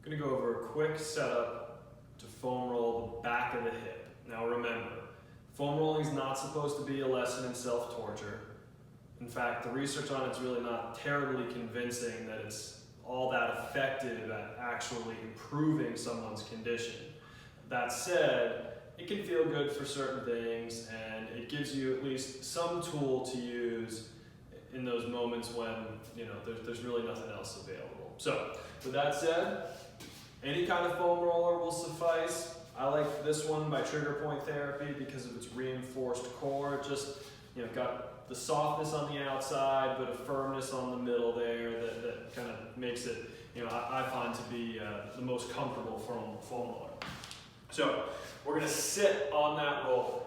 I'm going to go over a quick setup to foam roll the back of the hip. Now remember, foam rolling is not supposed to be a lesson in self-torture. In fact, the research on it's really not terribly convincing that it's all that effective at actually improving someone's condition. That said, it can feel good for certain things, and it gives you at least some tool to use in those moments when there's really nothing else available. So, with that said, any kind of foam roller will suffice. I like this one by Trigger Point Therapy because of its reinforced core. It just got the softness on the outside, but a firmness on the middle there that kind of makes it, I find to be the most comfortable foam roller. So we're going to sit on that roller.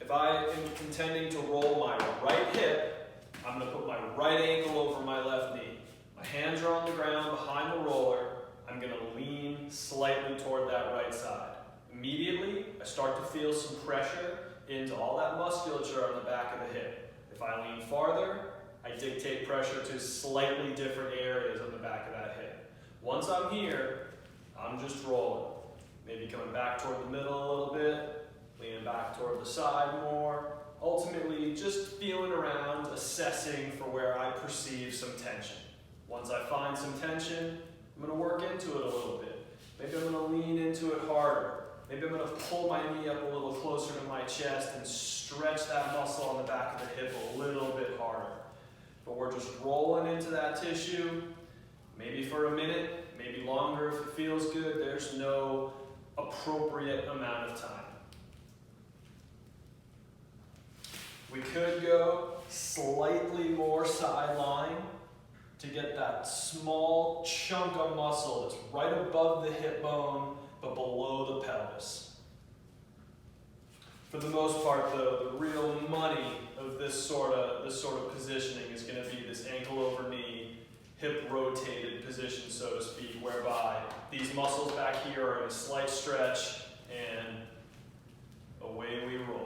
If I am intending to roll my right hip, I'm going to put my right ankle over my left knee. My hands are on the ground behind the roller. I'm going to lean slightly toward that right side. Immediately, I start to feel some pressure into all that musculature on the back of the hip. If I lean farther, I dictate pressure to slightly different areas on the back of that hip. Once I'm here, I'm just rolling. Maybe coming back toward the middle a little bit, leaning back toward the side more. Ultimately, just feeling around, assessing for where I perceive some tension. Once I find some tension, I'm going to work into it a little bit. Maybe I'm going to lean into it harder. Maybe I'm going to pull my knee up a little closer to my chest and stretch that muscle on the back of the hip a little bit harder. But we're just rolling into that tissue, maybe for a minute, maybe longer if it feels good. There's no appropriate amount of time. We could go slightly more sideline to get that small chunk of muscle that's right above the hip bone but below the pelvis. For the most part though, the real money of this sort of positioning is going to be this ankle over knee, hip rotated position, so to speak, whereby these muscles back here are in a slight stretch and away we roll.